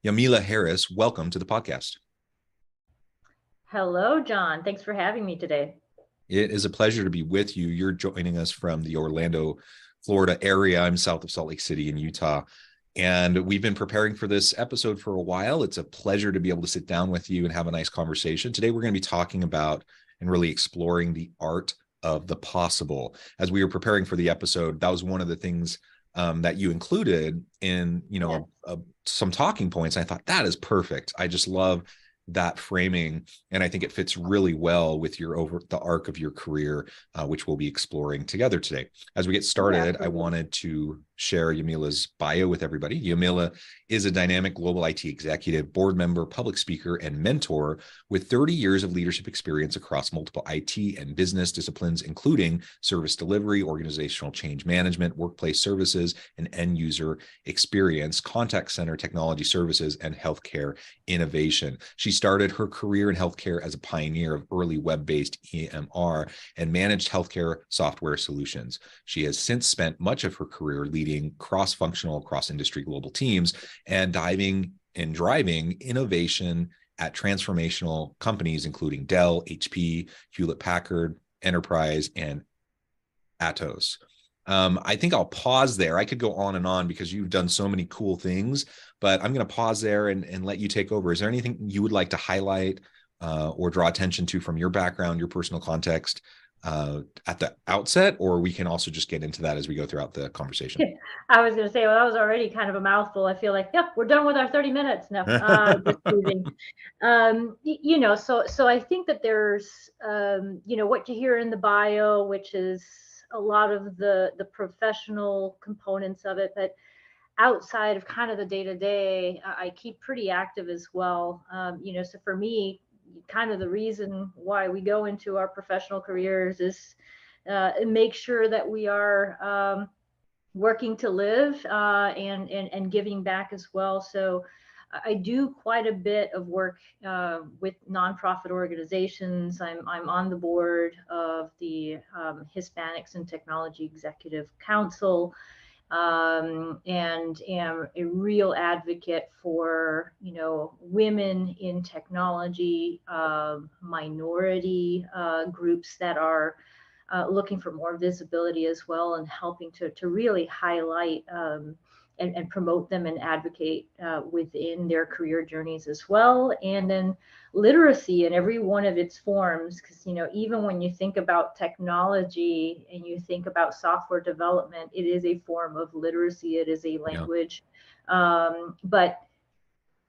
Yamila Harris, welcome to the podcast. Hello, John. Thanks for having me today. It is a pleasure to be with you. You're joining us from the Orlando, Florida area. I'm south of Salt Lake City in Utah. And we've been preparing for this episode for a while. It's a pleasure to be able to sit down with you and have a nice conversation. Today, we're going to be talking about and really exploring the art of the possible. As we were preparing for the episode, that was one of the things that you included in, some talking points. I thought that is perfect. I just love that framing, and I think it fits really well with the arc of your career, which we'll be exploring together today. As we get started, I wanted to share Yamila's bio with everybody. Yamila is a dynamic global IT executive, board member, public speaker, and mentor with 30 years of leadership experience across multiple IT and business disciplines, including service delivery, organizational change management, workplace services, and end user experience, contact center technology services, and healthcare innovation. She started her career in healthcare as a pioneer of early web-based EMR and managed healthcare software solutions. She has since spent much of her career leading cross-functional, cross-industry global teams and driving innovation at transformational companies, including Dell, HP, Hewlett Packard, Enterprise, and Atos. I think I'll pause there. I could go on and on because you've done so many cool things, but I'm going to pause there and let you take over. Is there anything you would like to highlight or draw attention to from your background, your personal context at the outset, or we can also just get into that as we go throughout the conversation? I was going to say, well, that was already kind of a mouthful. I feel like, yep, we're done with our 30 minutes now. Just kidding. So I think that there's, what you hear in the bio, which is a lot of the professional components of it, but outside of kind of the day-to-day, I keep pretty active as well. So for me, kind of the reason why we go into our professional careers is make sure that we are working to live and giving back as well. So I do quite a bit of work with nonprofit organizations. I'm on the board of the Hispanics and Technology Executive Council, and am a real advocate for, women in technology, minority groups that are looking for more visibility as well, and helping to really highlight and promote them and advocate within their career journeys as well. And then literacy in every one of its forms, because even when you think about technology and you think about software development, it is a form of literacy. It is a language. But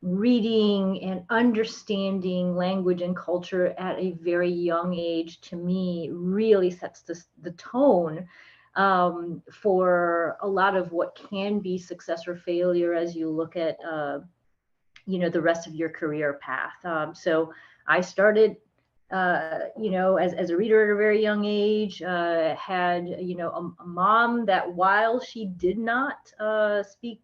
reading and understanding language and culture at a very young age, to me, really sets the tone for a lot of what can be success or failure as you look at the rest of your career path. So I started as a reader at a very young age, had, a mom that, while she did not speak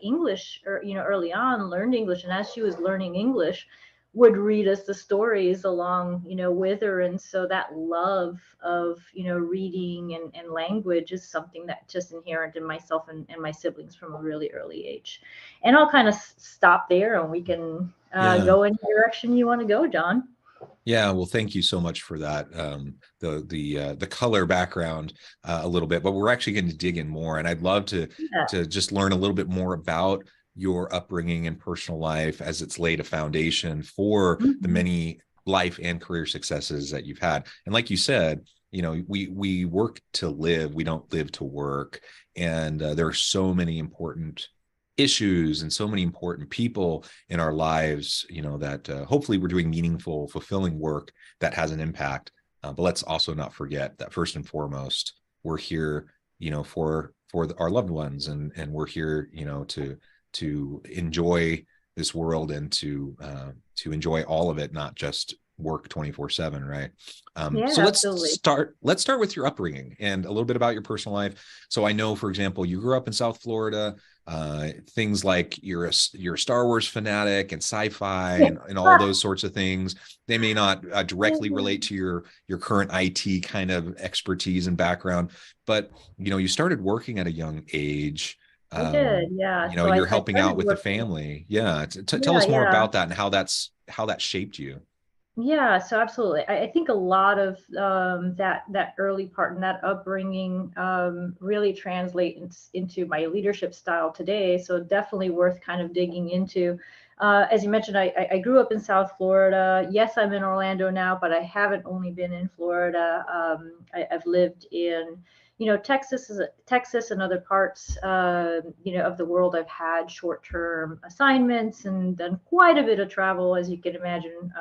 English, or, early on, learned English. And as she was learning English, would read us the stories along, with her. And so that love of, reading and language is something that just inherent in myself and my siblings from a really early age. And I'll kind of stop there, and we can go in the direction you want to go, John. Yeah, well, thank you so much for that. The color background a little bit, but we're actually going to dig in more, and I'd love to just learn a little bit more about your upbringing and personal life as it's laid a foundation for the many life and career successes that you've had. And like you said, we work to live, we don't live to work, and there are so many important issues and so many important people in our lives, that hopefully we're doing meaningful, fulfilling work that has an impact. But let's also not forget that first and foremost, we're here, for our loved ones, and we're here, to enjoy this world and to enjoy all of it, not just work 24/7, right? So let's start with your upbringing and a little bit about your personal life. So I know, for example, you grew up in South Florida. Things like you're a Star Wars fanatic and sci-fi and all those sorts of things. They may not directly relate to your current IT kind of expertise and background, but you started working at a young age. I did, yeah. You know, So and you're I helping out started with the working. family. Yeah. Tell Yeah, us more yeah. about that and how that shaped you. Yeah, so absolutely. I think a lot of that early part and that upbringing really translates into my leadership style today. So definitely worth kind of digging into. As you mentioned, I grew up in South Florida. Yes, I'm in Orlando now, but I haven't only been in Florida. I've lived in, Texas and other parts, of the world. I've had short-term assignments and done quite a bit of travel, as you can imagine.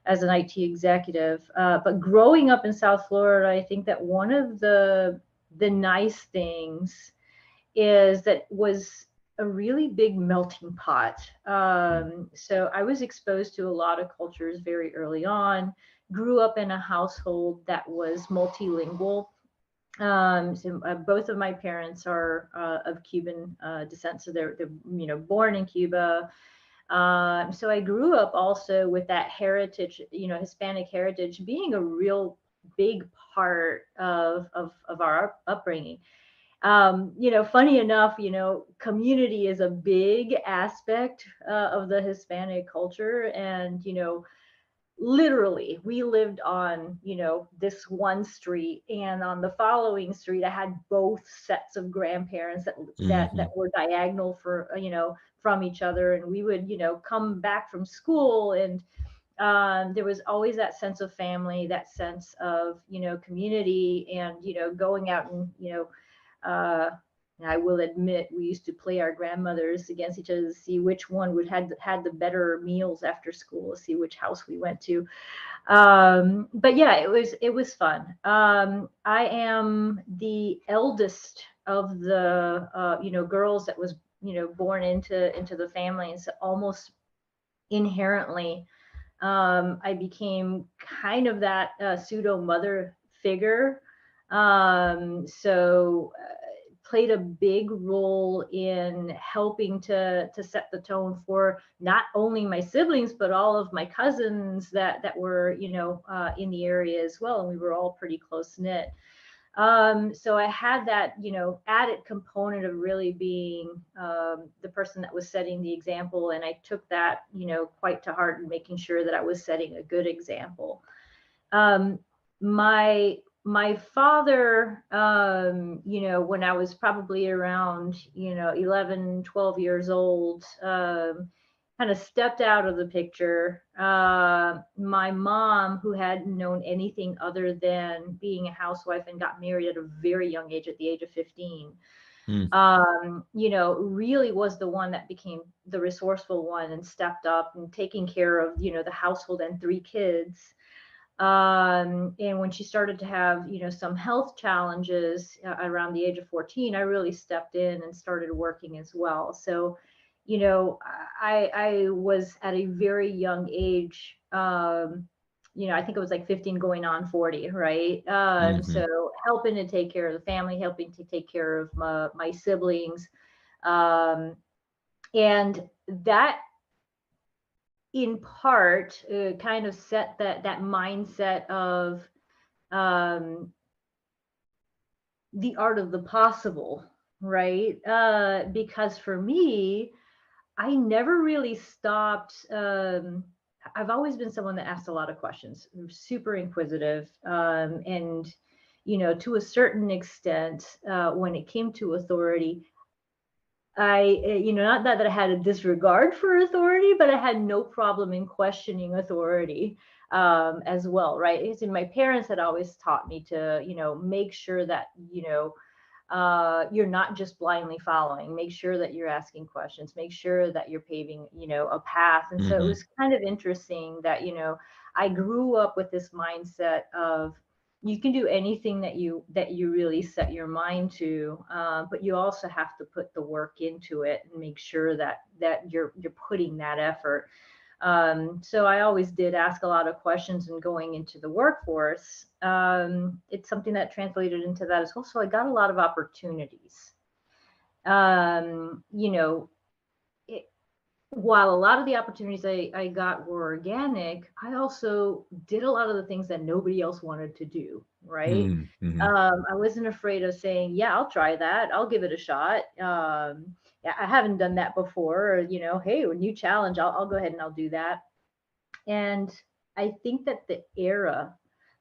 As an IT executive. But growing up in South Florida, I think that one of the nice things is that was a really big melting pot. So I was exposed to a lot of cultures very early on. Grew up in a household that was multilingual. So both of my parents are of Cuban descent, so they're born in Cuba. So I grew up also with that heritage, Hispanic heritage being a real big part of our upbringing. Funny enough, community is a big aspect of the Hispanic culture. And, literally we lived on this one street, and on the following street I had both sets of grandparents that Hmm. were diagonal for from each other, and we would come back from school, and there was always that sense of family, that sense of community, and going out and uh, I will admit we used to play our grandmothers against each other to see which one would had the better meals after school, see which house we went to. But yeah, it was fun. I am the eldest of the girls that was born into the family, and so almost inherently I became kind of that pseudo mother figure. So played a big role in helping to set the tone for not only my siblings but all of my cousins that were in the area as well, and we were all pretty close knit. So I had that added component of really being the person that was setting the example, and I took that quite to heart, and making sure that I was setting a good example. um, my father, when I was probably around 11, 12 years old, kind of stepped out of the picture. My mom, who hadn't known anything other than being a housewife and got married at a very young age, at the age of 15, Mm. really was the one that became the resourceful one and stepped up and taking care of the household and three kids. And when she started to have some health challenges around the age of 14, I really stepped in and started working as well. So I was at a very young age, I think it was like 15 going on 40, right? Hmm. So helping to take care of the family, helping to take care of my siblings, um, and that in part kind of set that mindset of um, the art of the possible, right? Because for me, I never really stopped. I've always been someone that asked a lot of questions. I'm super inquisitive, and to a certain extent, when it came to authority, not that I had a disregard for authority, but I had no problem in questioning authority as well, right? So my parents had always taught me to, make sure that, you're not just blindly following. Make sure that you're asking questions. Make sure that you're paving, a path. And so it Hmm. was kind of interesting that, I grew up with this mindset of you can do anything that you really set your mind to, but you also have to put the work into it and make sure that you're putting that effort. So I always did ask a lot of questions, and going into the workforce, it's something that translated into that as well. So I got a lot of opportunities. Um, you know, it, while a lot of the opportunities I got were organic, I also did a lot of the things that nobody else wanted to do, right? Mm-hmm. I wasn't afraid of saying, yeah, I'll try that. I'll give it a shot. Yeah, I haven't done that before. Or, hey, a new challenge, I'll go ahead and I'll do that. And I think that the era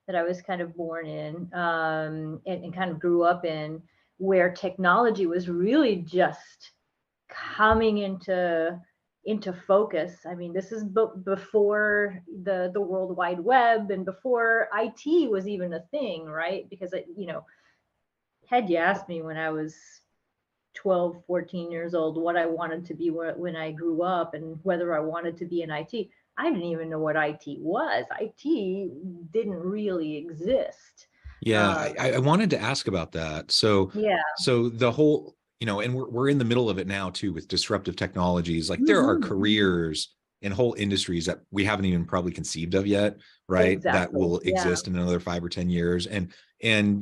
that I was kind of born in, and kind of grew up in, where technology was really just coming into focus. I mean, this is before the World Wide Web and before IT was even a thing, right? Because had you asked me when I was 12, 14 years old what I wanted to be when I grew up and whether I wanted to be in IT, I didn't even know what IT was. IT didn't really exist. Yeah, Um, I wanted to ask about that. So, yeah. so the whole, and we're in the middle of it now too with disruptive technologies. Like there are Mhm, mhm. careers and whole industries that we haven't even probably conceived of yet, right? That Exactly. will Yeah. exist in another 5 or 10 years, and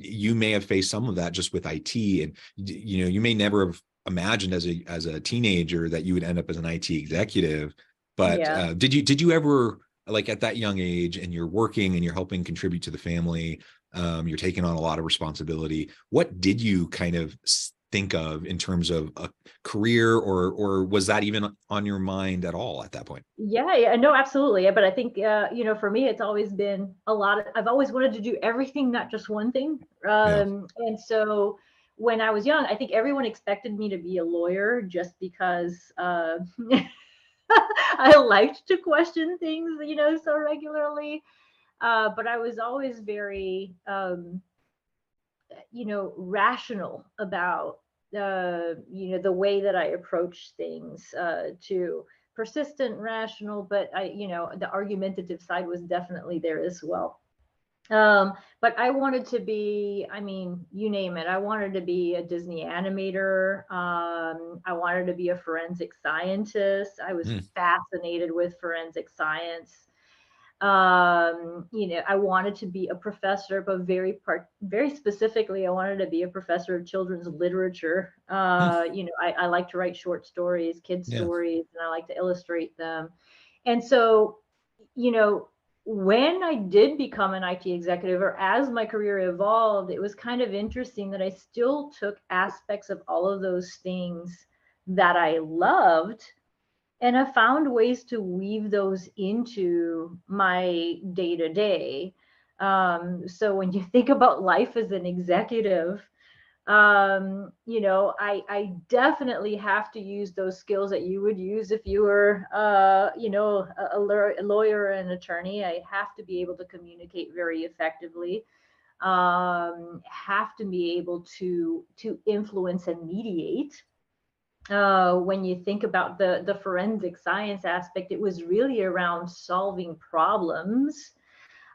you may have faced some of that just with IT, and you may never have imagined as a teenager that you would end up as an IT executive. But Yeah. did you ever, like at that young age, and you're working and you're helping contribute to the family? You're taking on a lot of responsibility. What did you kind of think of in terms of a career, or was that even on your mind at all at that point? Yeah, yeah, no, absolutely. Yeah, but I think for me, it's always been a lot of, I've always wanted to do everything, not just one thing. Yeah. And so when I was young, I think everyone expected me to be a lawyer just because I liked to question things, so regularly. But I was always very rational about the way that I approach things, too. Persistent, rational, but the argumentative side was definitely there as well. But I wanted to be, I mean, you name it. I wanted to be a Disney animator. I wanted to be a forensic scientist. I was Mm. fascinated with forensic science. I wanted to be a professor, but very specifically, I wanted to be a professor of children's literature. Mm. I like to write short stories, kid Yeah. stories, and I like to illustrate them. And so, you know, when I did become an IT executive, or as my career evolved, it was kind of interesting that I still took aspects of all of those things that I loved, and I found ways to weave those into my day to day. So when you think about life as an executive, I definitely have to use those skills that you would use if you were, a lawyer or an attorney. I have to be able to communicate very effectively. Have to be able to influence and mediate. When you think about the forensic science aspect, it was really around solving problems,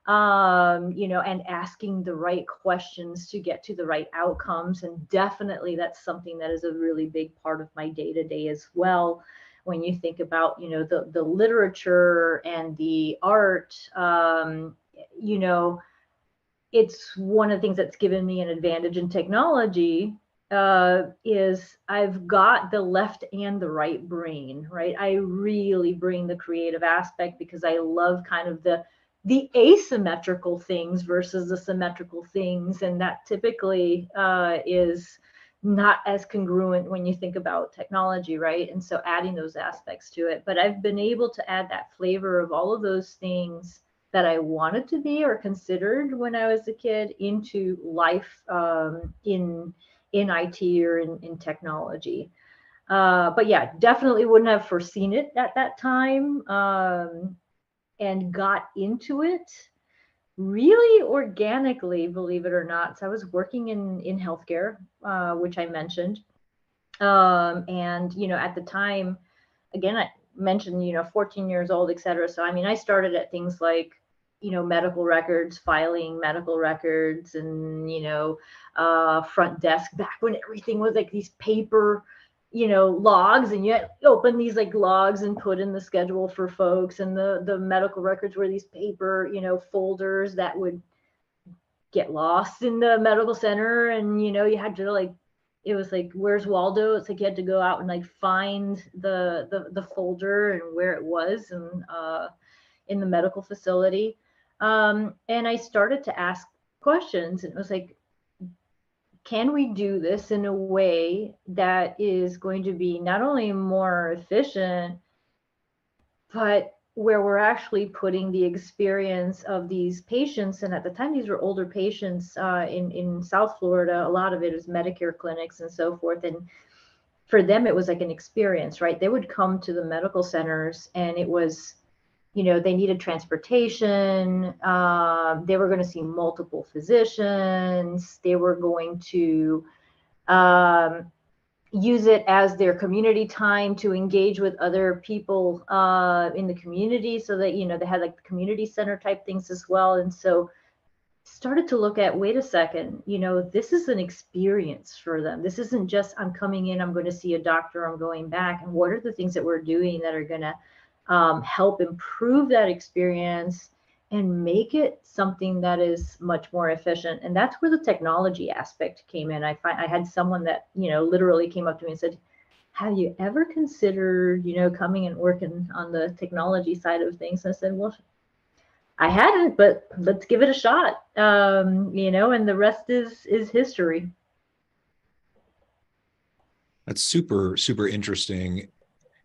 and asking the right questions to get to the right outcomes. And definitely that's something that is a really big part of my day to day as well. When you think about, the literature and the art, it's one of the things that's given me an advantage in technology, is I've got the left and the right brain, right? I really bring the creative aspect because I love kind of the asymmetrical things versus the symmetrical things, and that typically is not as congruent when you think about technology, right? And so adding those aspects to it, but I've been able to add that flavor of all of those things that I wanted to be or considered when I was a kid into life, in IT or in technology. But yeah, definitely wouldn't have foreseen it at that time, and got into it really organically, believe it or not. So I was working in healthcare, which I mentioned, and at the time, again, I mentioned, 14 years old, et cetera. So, I mean, I started at things like, medical records, filing medical records, and, front desk back when everything was like these paper, logs, and you open these like logs and put in the schedule for folks. And the medical records were these paper, folders that would get lost in the medical center. And, you had to like it was like, where's Waldo? It's like you had to go out and like find the folder and where it was, and in the medical facility. And I started to ask questions, and it was like, can we do this in a way that is going to be not only more efficient, but where we're actually putting the experience of these patients, and at the time these were older patients in South Florida, a lot of it is Medicare clinics and so forth, and for them it was like an experience, right? They would come to the medical centers, and it was, they needed transportation, they were going to see multiple physicians, they were going to use it as their community time to engage with other people in the community, so that they had like the community center type things as well. And so started to look at, wait a second, this is an experience for them. This isn't just, I'm coming in, I'm going to see a doctor, I'm going back. And what are the things that we're doing that are going to help improve that experience and make it something that is much more efficient? And that's where the technology aspect came in. I had someone that, literally came up to me and said, have you ever considered, coming and working on the technology side of things? And I said, well, I hadn't, but let's give it a shot. And the rest is history. That's super, super interesting.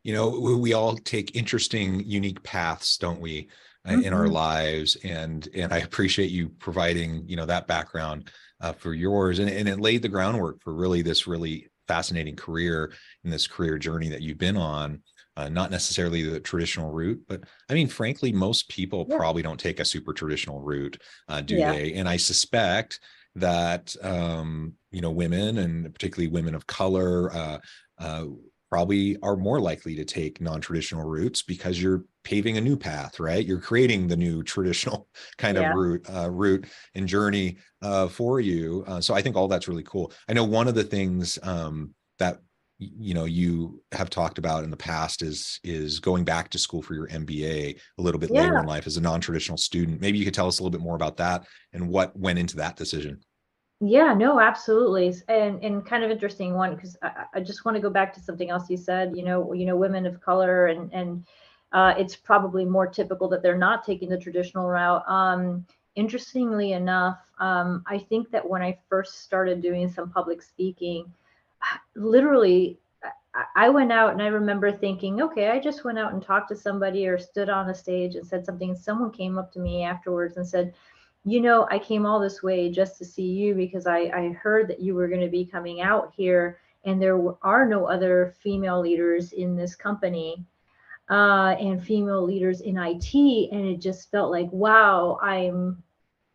We all take interesting, unique paths, don't we, in our lives? And I appreciate you providing, that background for yours, and it laid the groundwork for really this really fascinating career in this career journey that you've been on. Not necessarily the traditional route, but I mean, frankly, most people probably don't take a super traditional route, do they? And I suspect that, women, and particularly women of color, probably are more likely to take non-traditional routes, because you're paving a new path, right? You're creating the new traditional kind of route and journey for you. So I think all that's really cool. I know one of the things that you have talked about in the past is going back to school for your MBA a little bit later in life as a non-traditional student. Maybe you could tell us a little bit more about that and what went into that decision. Yeah, no, absolutely. And kind of interesting one, because I just want to go back to something else you said, women of color, and it's probably more typical that they're not taking the traditional route. Interestingly enough, I think that when I first started doing some public speaking, literally, I went out and I remember thinking, okay, I just went out and talked to somebody or stood on a stage and said something. And someone came up to me afterwards and said, I came all this way just to see you, because I heard that you were going to be coming out here, and there are no other female leaders in this company and female leaders in IT. And it just felt like, wow,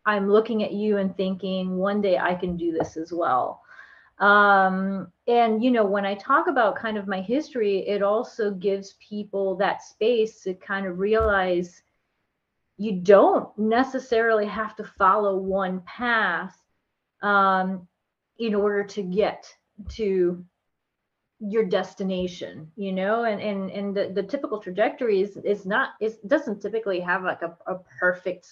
I'm looking at you and thinking, one day I can do this as well. And when I talk about kind of my history, it also gives people that space to kind of realize you don't necessarily have to follow one path in order to get to your destination, and the typical trajectory is not, it doesn't typically have like a perfect,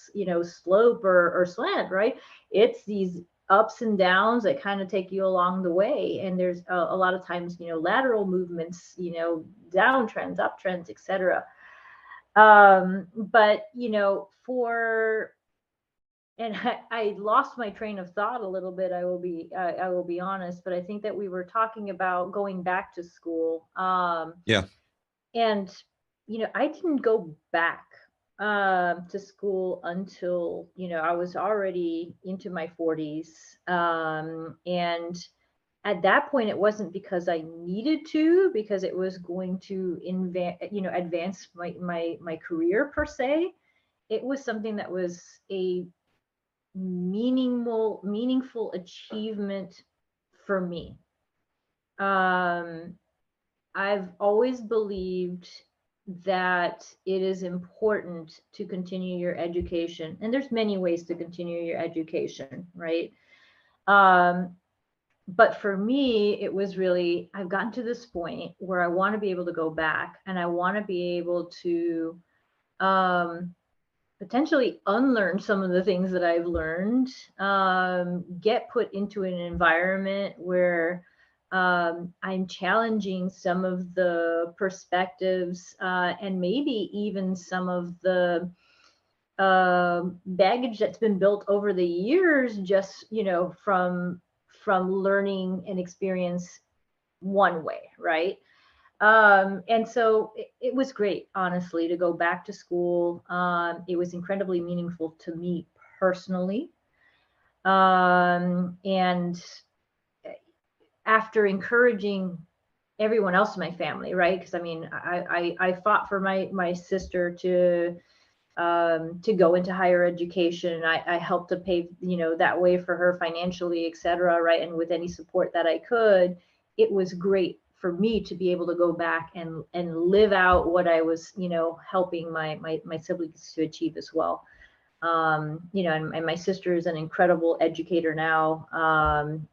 slope or slant, right? It's these ups and downs that kind of take you along the way. And there's a lot of times, lateral movements, downtrends, uptrends, etc. But and I lost my train of thought a little bit. I will be honest, but I think that we were talking about going back to school. And I didn't go back to school until I was already into my 40s, and at that point it wasn't because I needed to, because it was going to advance my career per se. It was something that was a meaningful achievement for me. I've always believed that it is important to continue your education, and there's many ways to continue your education, right? But for me, it was really, I've gotten to this point where I want to be able to go back, and I want to be able to potentially unlearn some of the things that I've learned, get put into an environment where I'm challenging some of the perspectives and maybe even some of the baggage that's been built over the years, just, you know, from learning and experience one way, right? And so it was great, honestly, to go back to school. It was incredibly meaningful to me personally. And after encouraging everyone else in my family, right? Because I mean, I fought for my sister to go into higher education. I helped to pave, you know, that way for her financially, et cetera, right? And with any support that I could, it was great for me to be able to go back and live out what I was, you know, helping my siblings to achieve as well. You know, and my sister is an incredible educator now.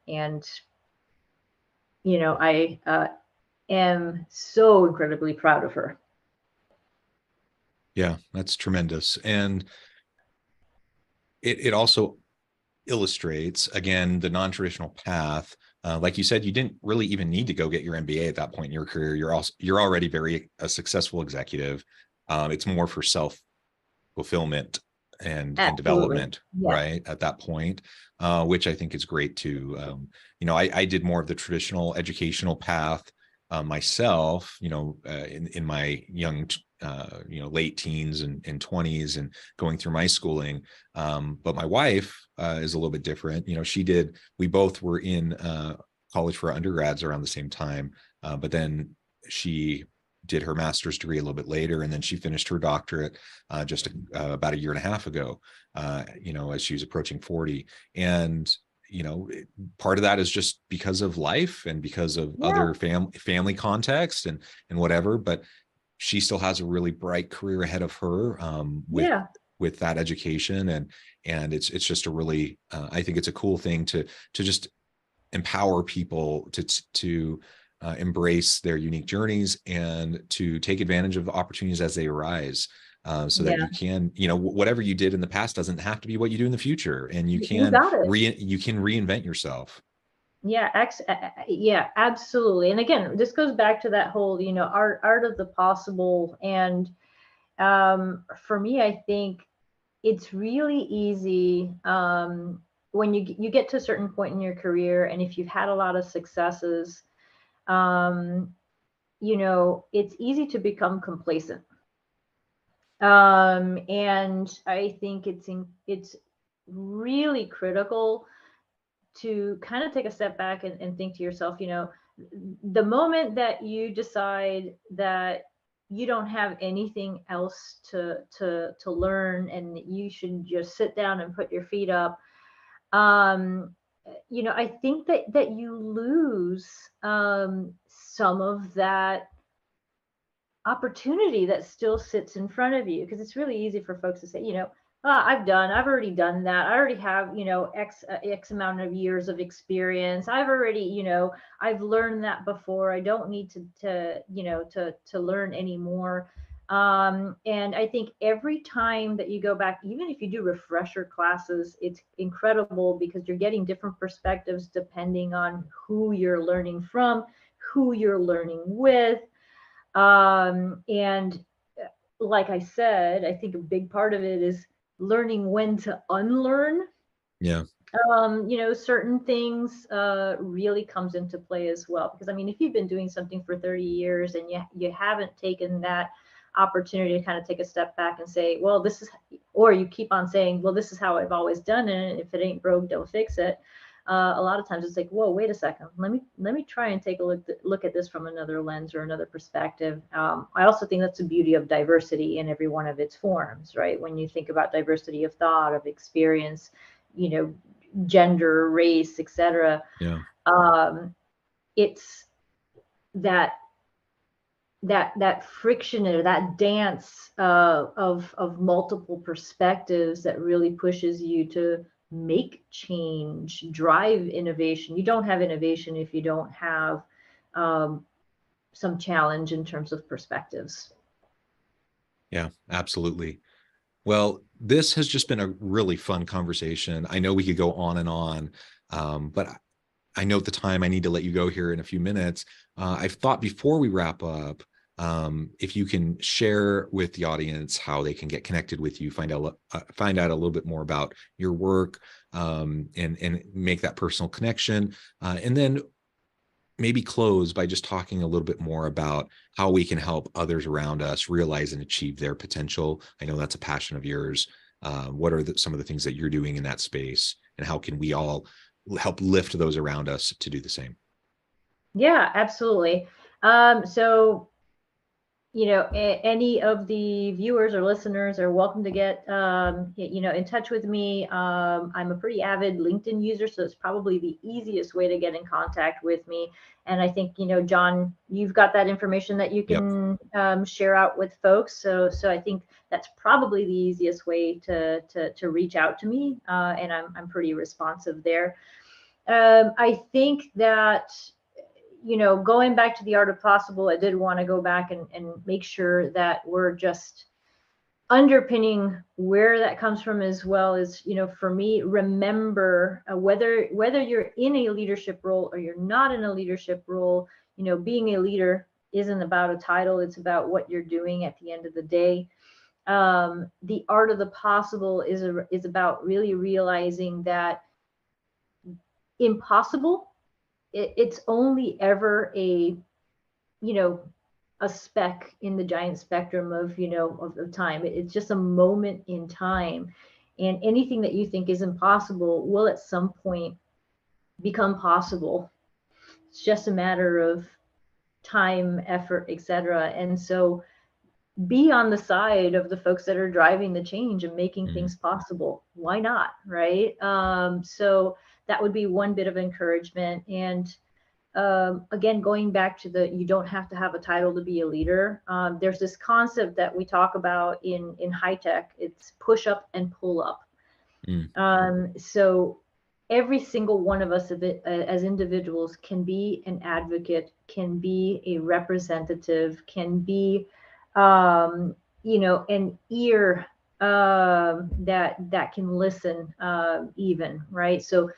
And, you know, I am so incredibly proud of her. Yeah, that's tremendous. And it also illustrates, again, the non-traditional path. Like you said, you didn't really even need to go get your MBA at that point in your career. You're already a successful executive. It's more for self-fulfillment and development, Yeah. right, at that point, which I think is great too. You know, I did more of the traditional educational path myself, you know, in my young, you know, late teens and 20s and going through my schooling. But my wife is a little bit different. You know, we both were in college for undergrads around the same time, but then she did her master's degree a little bit later, and then she finished her doctorate just about a year and a half ago, you know, as she was approaching 40. And you know, part of that is just because of life and because of other family context and whatever, but she still has a really bright career ahead of her with that education. And it's just a really, I think it's a cool thing to just empower people to embrace their unique journeys and to take advantage of the opportunities as they arise. So that you can, you know, whatever you did in the past doesn't have to be what you do in the future, and you can reinvent yourself. Yeah, absolutely. And again, this goes back to that whole, you know, art of the possible. And for me, I think it's really easy when you get to a certain point in your career, and if you've had a lot of successes, you know, it's easy to become complacent. And I think it's really critical to kind of take a step back and think to yourself, you know, the moment that you decide that you don't have anything else to learn and you should just sit down and put your feet up, you know, I think that you lose some of that opportunity that still sits in front of you, because it's really easy for folks to say, you know, I've already done that. I already have, you know, X amount of years of experience. I've already, you know, I've learned that before. I don't need to you know, to learn anymore. And I think every time that you go back, even if you do refresher classes, it's incredible because you're getting different perspectives depending on who you're learning from, who you're learning with. And like I said, I think a big part of it is learning when to unlearn. Yeah. You know, certain things really comes into play as well. Because I mean, if you've been doing something for 30 years and you haven't taken that opportunity to kind of take a step back and say, well, this is, or you keep on saying, well, this is how I've always done it, and if it ain't broke, don't fix it. A lot of times it's like, whoa, wait a second. Let me try and take a look at this from another lens or another perspective. I also think that's the beauty of diversity in every one of its forms, right? When you think about diversity of thought, of experience, you know, gender, race, etc. Yeah. It's that friction or that dance of multiple perspectives that really pushes you to make change, drive innovation. You don't have innovation if you don't have some challenge in terms of perspectives. Yeah, absolutely. Well, this has just been a really fun conversation. I know we could go on and on, but I note the time. I need to let you go here in a few minutes. I've thought before we wrap up, if you can share with the audience how they can get connected with you, find out a little bit more about your work, and make that personal connection, and then maybe close by just talking a little bit more about how we can help others around us realize and achieve their potential. I know that's a passion of yours. What are some of the things that you're doing in that space, and how can we all help lift those around us to do the same? Yeah, absolutely. So, any of the viewers or listeners are welcome to get, in touch with me. I'm a pretty avid LinkedIn user, so it's probably the easiest way to get in contact with me. And I think, John, you've got that information that you can share out with folks. So I think that's probably the easiest way to reach out to me. And I'm pretty responsive there. I think that, going back to the art of possible, I did want to go back and make sure that we're just underpinning where that comes from, as well as, for me, remember, whether you're in a leadership role or you're not in a leadership role, being a leader isn't about a title. It's about what you're doing at the end of the day. The art of the possible is about really realizing that impossible, it's only ever a speck in the giant spectrum of of time. It's just a moment in time, and anything that you think is impossible will at some point become possible. It's just a matter of time, effort, etc. And so be on the side of the folks that are driving the change and making things possible. Why not, right? So that would be one bit of encouragement. And again, going back to you don't have to have a title to be a leader. There's this concept that we talk about in HITEC. It's push up and pull up. So every single one of us as individuals can be an advocate, can be a representative, can be an ear that can listen, even, right? So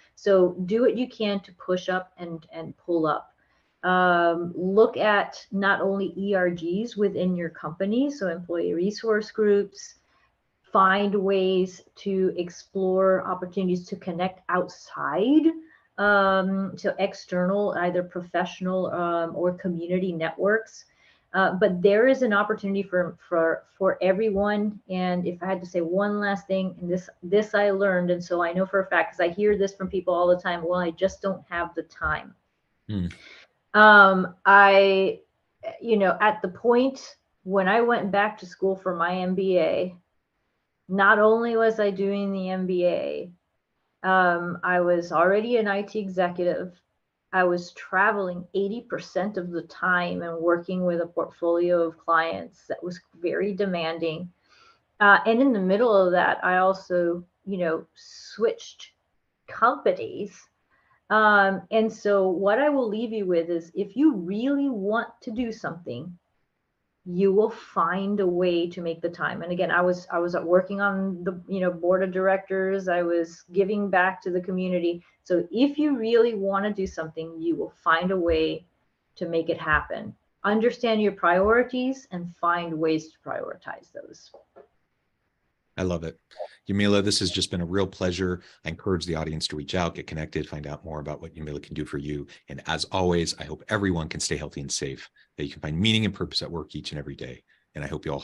do what you can to push up and pull up. Look at not only ERGs within your company, so employee resource groups. Find ways to explore opportunities to connect outside, to external, either professional or community networks. But there is an opportunity for everyone. And if I had to say one last thing, and this I learned, and so I know for a fact, because I hear this from people all the time, well, I just don't have the time. I, at the point when I went back to school for my MBA, not only was I doing the MBA, I was already an IT executive. I was traveling 80% of the time and working with a portfolio of clients that was very demanding. And in the middle of that, I also, switched companies. And so what I will leave you with is, if you really want to do something, you will find a way to make the time. And again, I was working on the board of directors. I was giving back to the community. So if you really want to do something, you will find a way to make it happen. Understand your priorities and find ways to prioritize those. I love it. Yamila, this has just been a real pleasure. I encourage the audience to reach out, get connected, find out more about what Yamila can do for you. And as always, I hope everyone can stay healthy and safe, that you can find meaning and purpose at work each and every day. And I hope you all